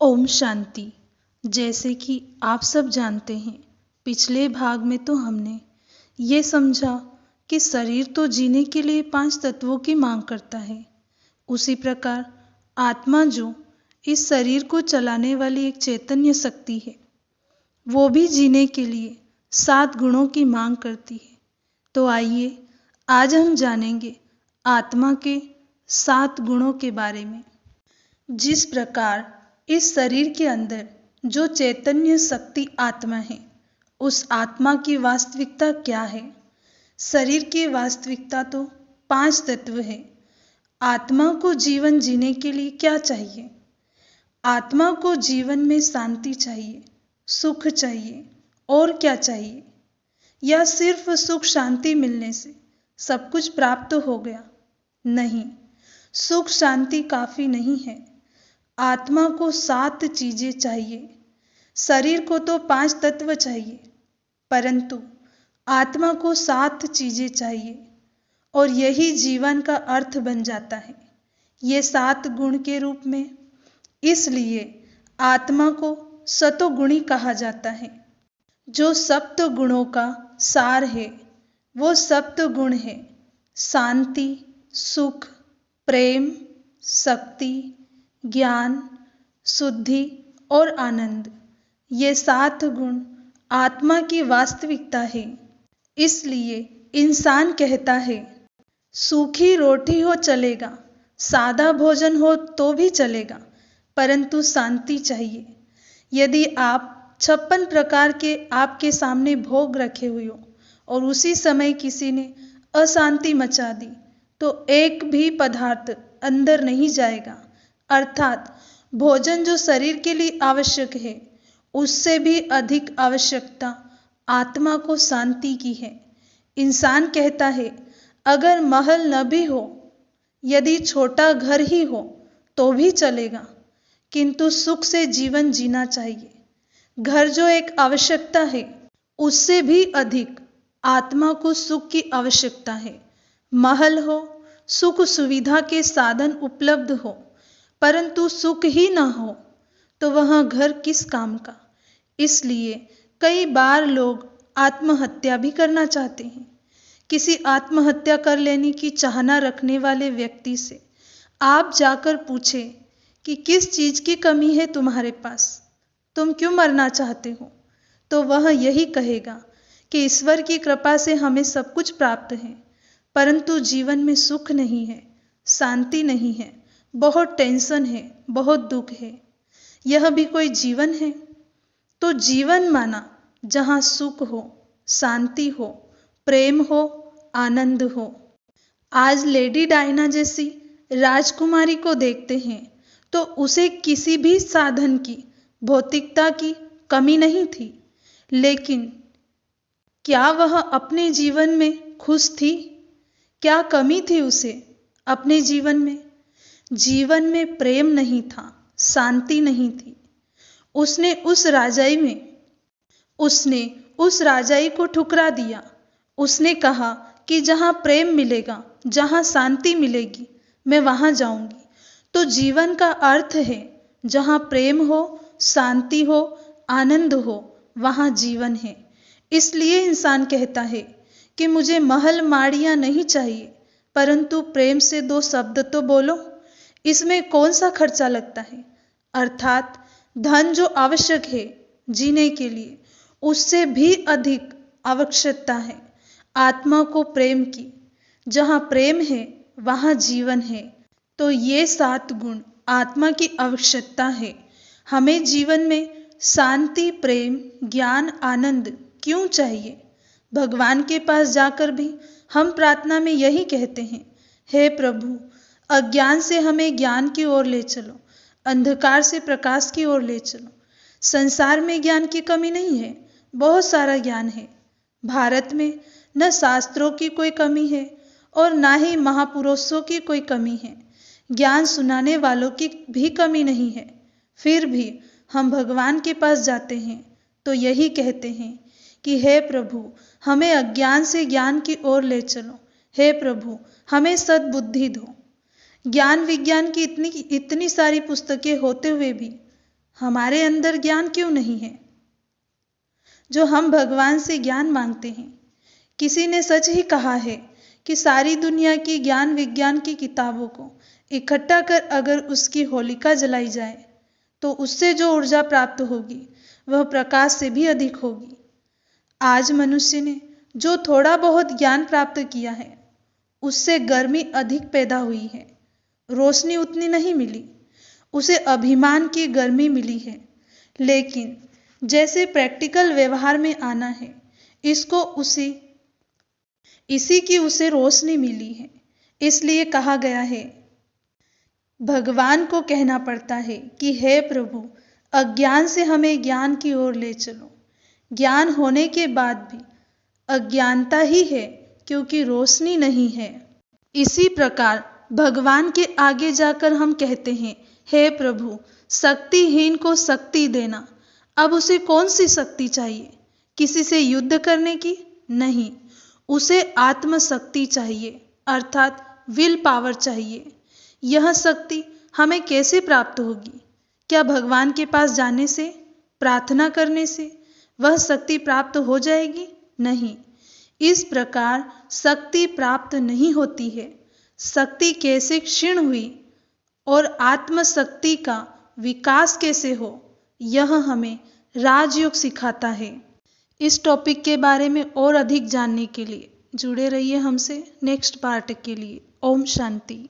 ओम शांति। जैसे कि आप सब जानते हैं, पिछले भाग में तो हमने ये समझा कि शरीर तो जीने के लिए 5 तत्वों की मांग करता है। उसी प्रकार आत्मा, जो इस शरीर को चलाने वाली एक चैतन्य शक्ति है, वो भी जीने के लिए 7 गुणों की मांग करती है। तो आइए आज हम जानेंगे आत्मा के 7 गुणों के बारे में। जिस प्रकार इस शरीर के अंदर जो चैतन्य शक्ति आत्मा है, उस आत्मा की वास्तविकता क्या है? शरीर की वास्तविकता तो 5 तत्व है। आत्मा को जीवन जीने के लिए क्या चाहिए? आत्मा को जीवन में शांति चाहिए, सुख चाहिए, और क्या चाहिए? या सिर्फ सुख शांति मिलने से सब कुछ प्राप्त हो गया? नहीं, सुख शांति काफी नहीं है। आत्मा को 7 चीजें चाहिए। शरीर को तो 5 तत्व चाहिए, परंतु आत्मा को 7 चीजें चाहिए, और यही जीवन का अर्थ बन जाता है, ये 7 गुण के रूप में। इसलिए आत्मा को सतोगुणी कहा जाता है। जो सप्त गुणों का सार है, वो सप्त गुण है: शांति, सुख, प्रेम, शक्ति, ज्ञान, शुद्धि और आनंद। ये 7 गुण आत्मा की वास्तविकता है। इसलिए इंसान कहता है, सूखी रोटी हो चलेगा, सादा भोजन हो तो भी चलेगा, परंतु शांति चाहिए। यदि आप 56 प्रकार के आपके सामने भोग रखे हुए हो और उसी समय किसी ने अशांति मचा दी, तो एक भी पदार्थ अंदर नहीं जाएगा। अर्थात भोजन जो शरीर के लिए आवश्यक है, उससे भी अधिक आवश्यकता आत्मा को शांति की है। इंसान कहता है, अगर महल न भी हो, यदि छोटा घर ही हो तो भी चलेगा, किंतु सुख से जीवन जीना चाहिए। घर जो एक आवश्यकता है, उससे भी अधिक आत्मा को सुख की आवश्यकता है। महल हो, सुख सुविधा के साधन उपलब्ध हो, परंतु सुख ही न हो तो वह घर किस काम का? इसलिए कई बार लोग आत्महत्या भी करना चाहते हैं। किसी आत्महत्या कर लेने की चाहना रखने वाले व्यक्ति से आप जाकर पूछें कि किस चीज की कमी है तुम्हारे पास, तुम क्यों मरना चाहते हो, तो वह यही कहेगा कि ईश्वर की कृपा से हमें सब कुछ प्राप्त है, परंतु जीवन में सुख नहीं है, शांति नहीं है, बहुत टेंशन है, बहुत दुख है। यह भी कोई जीवन है? तो जीवन माना जहाँ सुख हो, शांति हो, प्रेम हो, आनंद हो। आज लेडी डायना जैसी राजकुमारी को देखते हैं तो उसे किसी भी साधन की, भौतिकता की कमी नहीं थी, लेकिन क्या वह अपने जीवन में खुश थी? क्या कमी थी उसे अपने जीवन में? जीवन में प्रेम नहीं था, शांति नहीं थी। उसने उस राजाई को ठुकरा दिया। उसने कहा कि जहाँ प्रेम मिलेगा, जहाँ शांति मिलेगी, मैं वहाँ जाऊंगी। तो जीवन का अर्थ है, जहाँ प्रेम हो, शांति हो, आनंद हो, वहाँ जीवन है। इसलिए इंसान कहता है कि मुझे महल माड़ियाँ नहीं चाहिए, परंतु प्रेम से 2 शब्द तो बोलो। इसमें कौन सा खर्चा लगता है? अर्थात धन जो आवश्यक है जीने के लिए, उससे भी अधिक आवश्यकता है आत्मा को प्रेम की। जहाँ प्रेम है, वहाँ जीवन है। तो ये 7 गुण आत्मा की आवश्यकता है। हमें जीवन में शांति, प्रेम, ज्ञान, आनंद क्यों चाहिए? भगवान के पास जाकर भी हम प्रार्थना में यही कहते हैं, हे प्रभु, अज्ञान से हमें ज्ञान की ओर ले चलो, अंधकार से प्रकाश की ओर ले चलो। संसार में ज्ञान की कमी नहीं है, बहुत सारा ज्ञान है। भारत में न शास्त्रों की कोई कमी है और ना ही महापुरुषों की कोई कमी है। ज्ञान सुनाने वालों की भी कमी नहीं है। फिर भी हम भगवान के पास जाते हैं तो यही कहते हैं कि हे प्रभु, हमें अज्ञान से ज्ञान की ओर ले चलो। हे प्रभु, हमें सद्बुद्धि दो। ज्ञान विज्ञान की इतनी सारी पुस्तकें होते हुए भी हमारे अंदर ज्ञान क्यों नहीं है जो हम भगवान से ज्ञान मांगते हैं? किसी ने सच ही कहा है कि सारी दुनिया की ज्ञान विज्ञान की किताबों को इकट्ठा कर अगर उसकी होलिका जलाई जाए तो उससे जो ऊर्जा प्राप्त होगी वह प्रकाश से भी अधिक होगी। आज मनुष्य ने जो थोड़ा बहुत ज्ञान प्राप्त किया है उससे गर्मी अधिक पैदा हुई है, रोशनी उतनी नहीं मिली, उसे अभिमान की गर्मी मिली है। लेकिन जैसे प्रैक्टिकल व्यवहार में आना है, इसी की उसे रोशनी मिली है। इसलिए कहा गया है, भगवान को कहना पड़ता है कि हे प्रभु, अज्ञान से हमें ज्ञान की ओर ले चलो। ज्ञान होने के बाद भी अज्ञानता ही है क्योंकि रोशनी नहीं है। इसी प्रकार भगवान के आगे जाकर हम कहते हैं, हे प्रभु, शक्तिहीन को शक्ति देना। अब उसे कौन सी शक्ति चाहिए? किसी से युद्ध करने की? नहीं, उसे आत्मशक्ति चाहिए, अर्थात विल पावर चाहिए। यह शक्ति हमें कैसे प्राप्त होगी? क्या भगवान के पास जाने से, प्रार्थना करने से वह शक्ति प्राप्त हो जाएगी? नहीं, इस प्रकार शक्ति प्राप्त नहीं होती है। शक्ति कैसे क्षीण हुई और आत्मशक्ति का विकास कैसे हो, यह हमें राजयोग सिखाता है। इस टॉपिक के बारे में और अधिक जानने के लिए जुड़े रहिए हमसे नेक्स्ट पार्ट के लिए। ओम शांति।